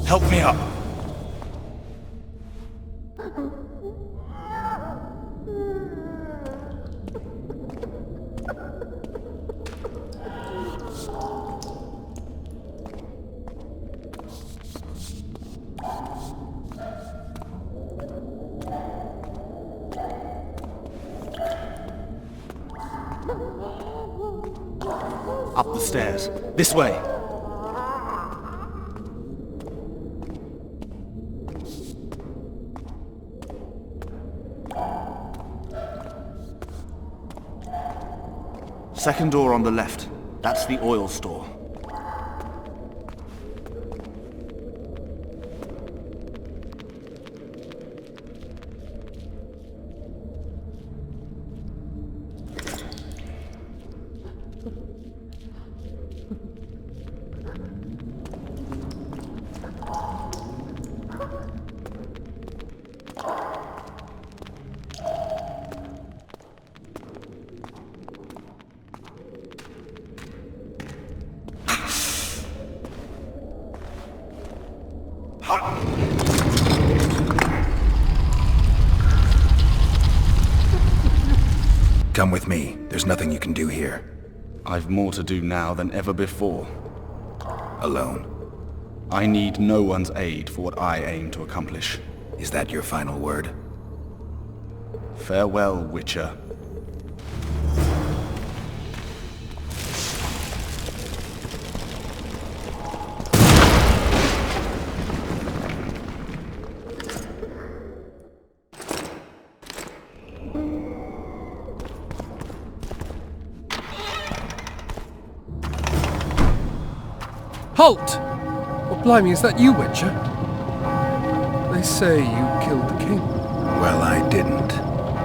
Help me up. Up the stairs. This way. Second door on the left. That's the oil store. Come with me. There's nothing you can do here. I've more to do now than ever before. Alone. I need no one's aid for what I aim to accomplish. Is that your final word? Farewell, Witcher. Halt! Well, blimey, is that you, Witcher? They say you killed the king. Well, I didn't.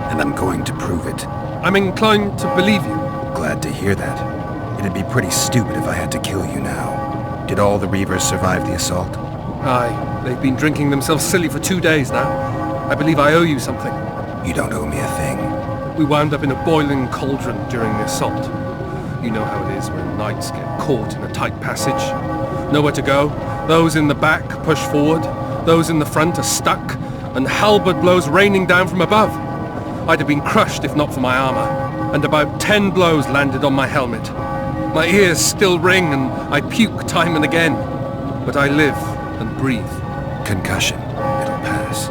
And I'm going to prove it. I'm inclined to believe you. Glad to hear that. It'd be pretty stupid if I had to kill you now. Did all the Reavers survive the assault? Aye, they've been drinking themselves silly for 2 days now. I believe I owe you something. You don't owe me a thing. We wound up in a boiling cauldron during the assault. You know how it is when knights get caught in a tight passage. Nowhere to go. Those in the back push forward. Those in the front are stuck. And halberd blows raining down from above. I'd have been crushed if not for my armor. And about 10 blows landed on my helmet. My ears still ring and I puke time and again. But I live and breathe. Concussion. It'll pass.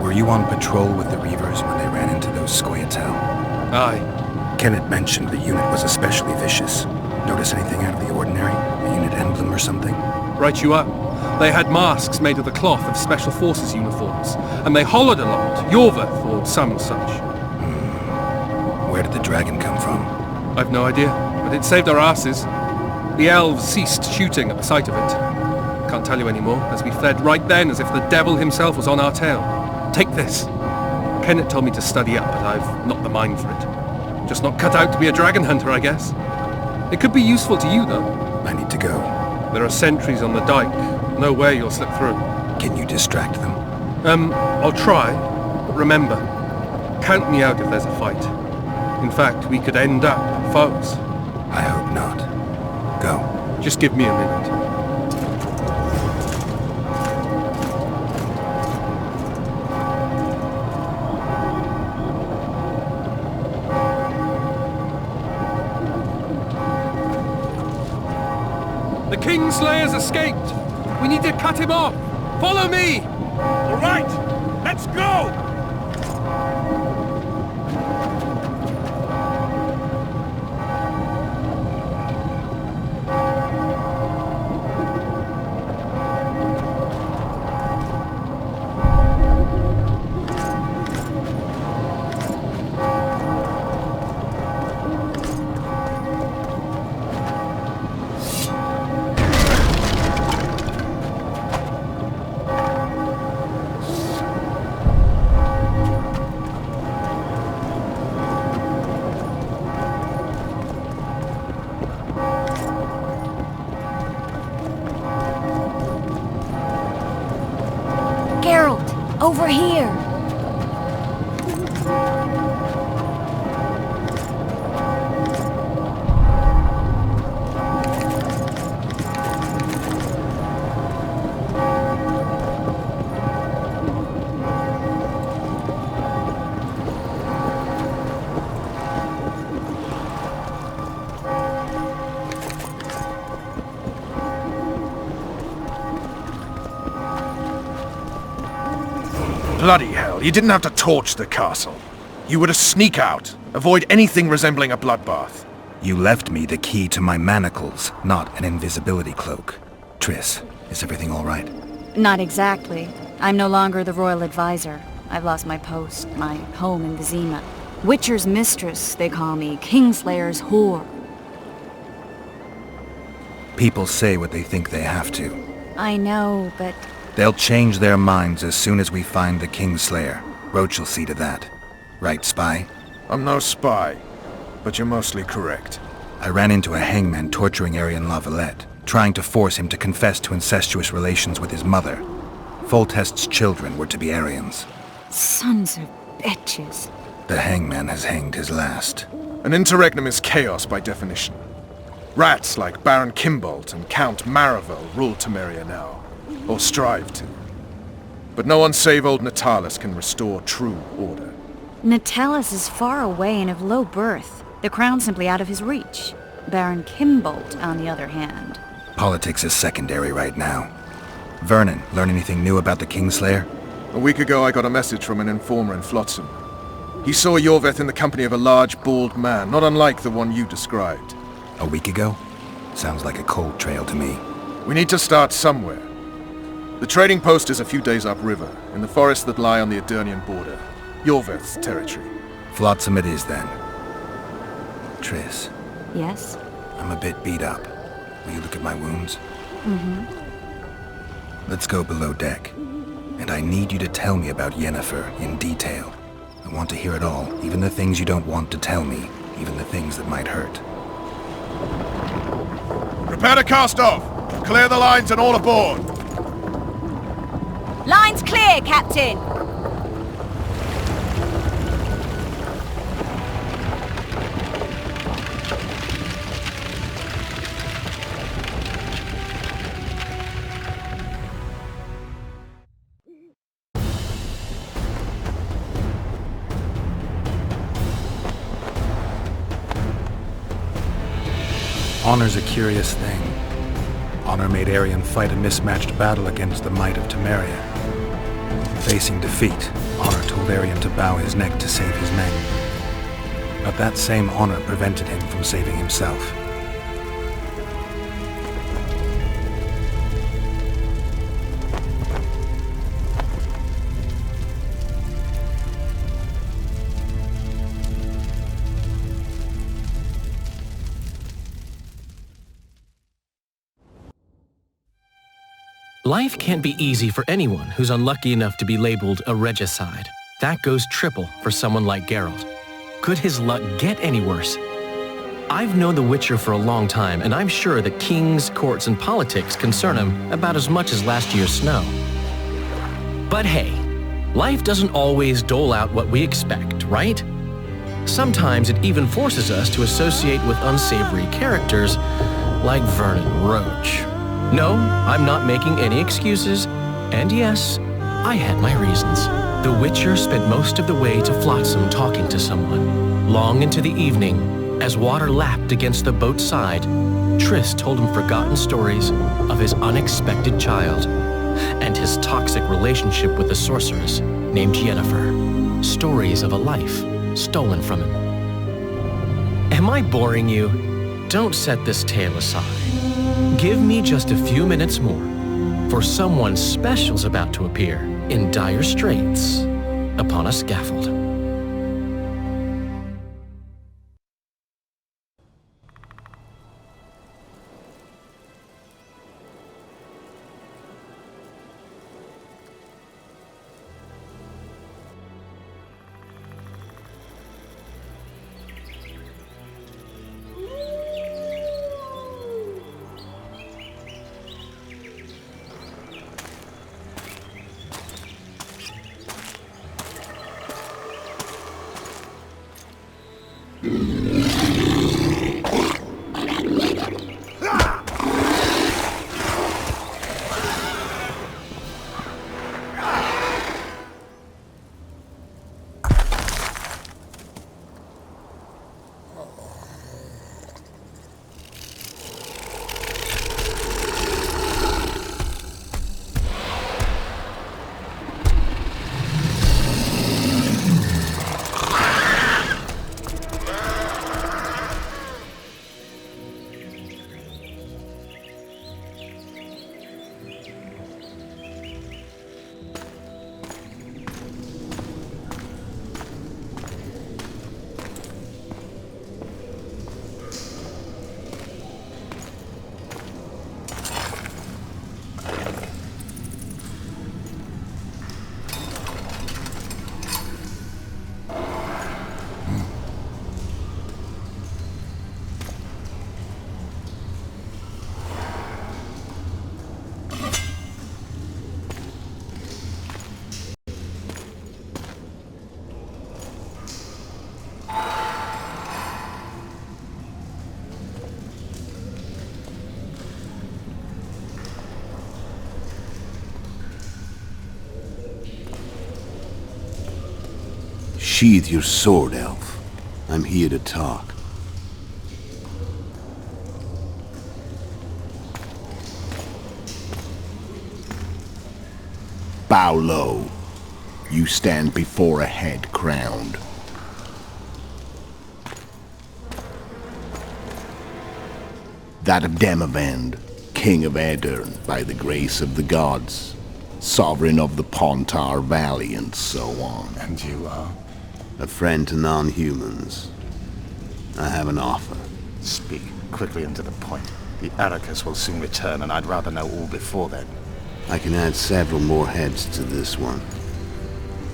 Were you on patrol with the Reavers when they ran into those Scoia'tael? Aye. Kenneth mentioned the unit was especially vicious. Notice anything out of the ordinary? A unit emblem or something? Right you up. They had masks made of the cloth of Special Forces uniforms, and they hollered a lot, Iorveth or some such. Where did the dragon come from? I've no idea, but it saved our asses. The elves ceased shooting at the sight of it. Can't tell you anymore, as we fled right then as if the devil himself was on our tail. Take this. Kenneth told me to study up, but I've not the mind for it. Just not cut out to be a dragon hunter, I guess. It could be useful to you, though. I need to go. There are sentries on the dike. No way you'll slip through. Can you distract them? I'll try. But remember, count me out if there's a fight. In fact, we could end up foes. I hope not. Go. Just give me a minute. The Kingslayer's escaped! We need to cut him off! Follow me! All right, let's go! Over here! Bloody hell, you didn't have to torch the castle. You were to sneak out, avoid anything resembling a bloodbath. You left me the key to my manacles, not an invisibility cloak. Triss, is everything all right? Not exactly. I'm no longer the royal advisor. I've lost my post, my home in Vizima. Witcher's mistress, they call me. Kingslayer's whore. People say what they think they have to. I know, but... They'll change their minds as soon as we find the Kingslayer. Roach will see to that. Right, spy? I'm no spy, but you're mostly correct. I ran into a hangman torturing Aryan Vallettes, trying to force him to confess to incestuous relations with his mother. Foltest's children were to be Aryans. Sons of bitches. The hangman has hanged his last. An interregnum is chaos by definition. Rats like Baron Kimbolt and Count Maravel rule Temeria now, or strive to. But no one save old Natalis can restore true order. Natalis is far away and of low birth. The crown's simply out of his reach. Baron Kimbolt, on the other hand. Politics is secondary right now. Vernon, learn anything new about the Kingslayer? A week ago I got a message from an informer in Flotsam. He saw Iorveth in the company of a large, bald man, not unlike the one you described. A week ago? Sounds like a cold trail to me. We need to start somewhere. The trading post is a few days upriver, in the forests that lie on the Edirnian border. Iorveth's territory. Flotsam it is, then. Triss. Yes? I'm a bit beat up. Will you look at my wounds? Let's go below deck. And I need you to tell me about Yennefer in detail. I want to hear it all, even the things you don't want to tell me, even the things that might hurt. Prepare to cast off! Clear the lines and all aboard! Line's clear, Captain! Honor's a curious thing. Honor made Aryan fight a mismatched battle against the might of Temeria. Facing defeat, Honor told Aryan to bow his neck to save his men. But that same honor prevented him from saving himself. Life can't be easy for anyone who's unlucky enough to be labeled a regicide. That goes triple for someone like Geralt. Could his luck get any worse? I've known the Witcher for a long time, and I'm sure that kings, courts, and politics concern him about as much as last year's snow. But hey, life doesn't always dole out what we expect, right? Sometimes it even forces us to associate with unsavory characters like Vernon Roach. No, I'm not making any excuses, and yes, I had my reasons. The Witcher spent most of the way to Flotsam talking to someone. Long into the evening, as water lapped against the boat's side, Triss told him forgotten stories of his unexpected child and his toxic relationship with a sorceress named Yennefer. Stories of a life stolen from him. Am I boring you? Don't set this tale aside. Give me just a few minutes more, for someone special's about to appear in dire straits upon a scaffold. Sheathe your sword, elf. I'm here to talk. Bow low. You stand before a head crowned. That of Demavend, king of Aedirn by the grace of the gods, sovereign of the Pontar Valley, and so on. And you are? A friend to non-humans. I have an offer. Speak quickly and to the point. The Arrakis will soon return, and I'd rather know all before then. I can add several more heads to this one.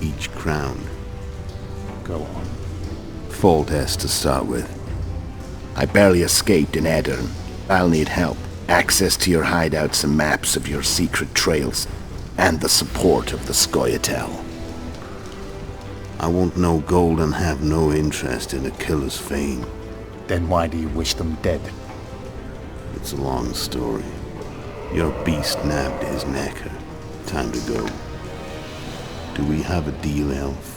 Each crowned. Go on. Full test to start with. I barely escaped in Aedirn. I'll need help. Access to your hideouts and maps of your secret trails. And the support of the Scoia'tael. I want no gold and have no interest in a killer's fame. Then why do you wish them dead? It's a long story. Your beast nabbed his necker. Time to go. Do we have a deal, elf?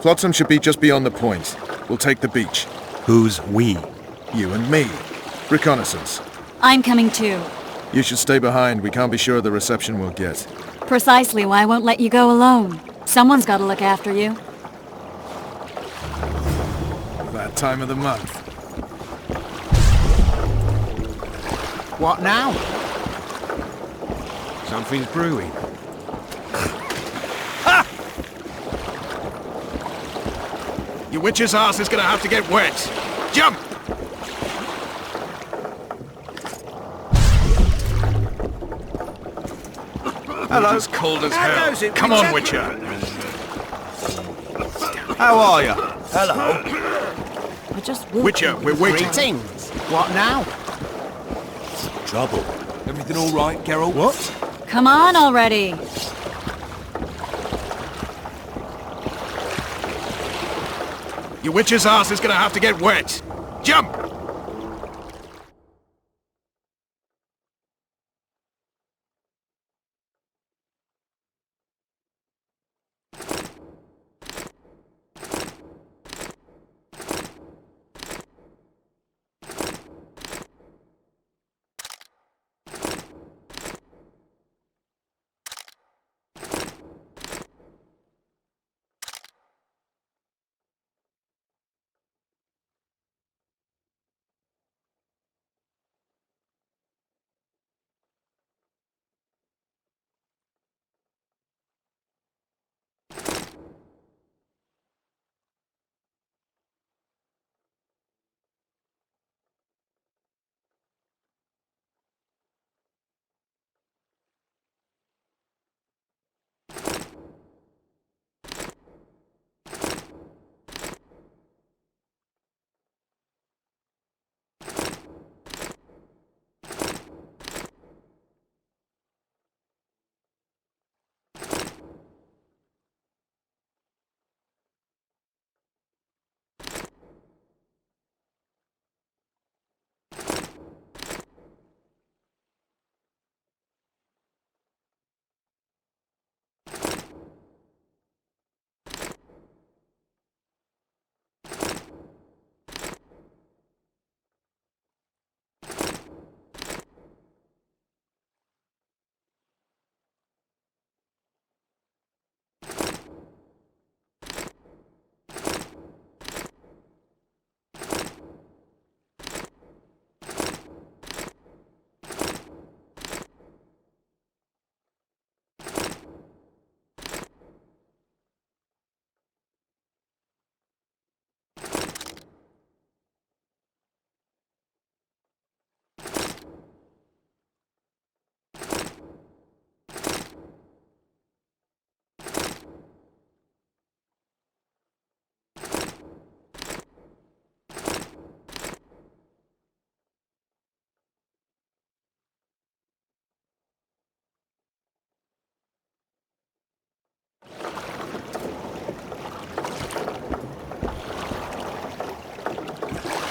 Flotsam should be just beyond the point. We'll take the beach. Who's we? You and me. Reconnaissance. I'm coming too. You should stay behind. We can't be sure of the reception we'll get. Precisely why I won't let you go alone. Someone's got to look after you. That time of the month. What now? Something's brewing. Your witch's ass is gonna have to get wet. Jump! Hello. It's as cold as hell. Come on, Witcher. How are you? Hello. I just Witcher, we're waiting. Greetings. What now? Trouble. Everything all right, Geralt? What? Come on already. Your witch's ass is gonna have to get wet. Jump!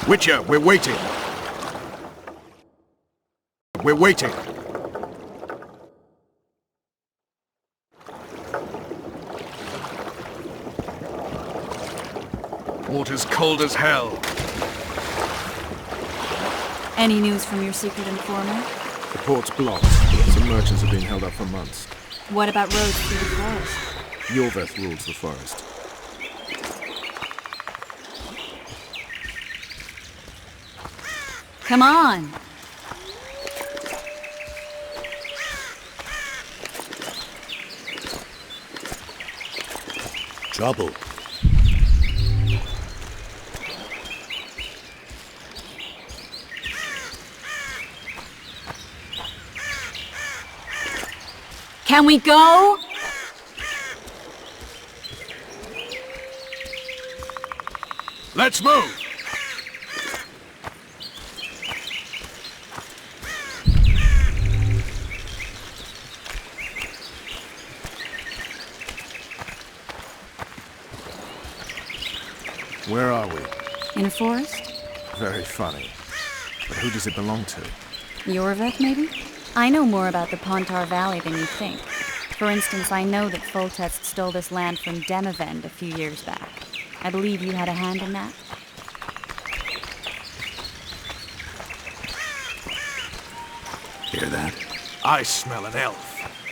Witcher, we're waiting. We're waiting. Water's cold as hell. Any news from your secret informer? The port's blocked. Some merchants have been held up for months. What about roads through the forest? Iorveth rules the forest. Come on! Trouble. Can we go? Let's move! Where are we? In a forest? Very funny. But who does it belong to? Iorveth, maybe? I know more about the Pontar Valley than you think. For instance, I know that Foltest stole this land from Demavend a few years back. I believe you had a hand in that? Hear that? I smell an elf.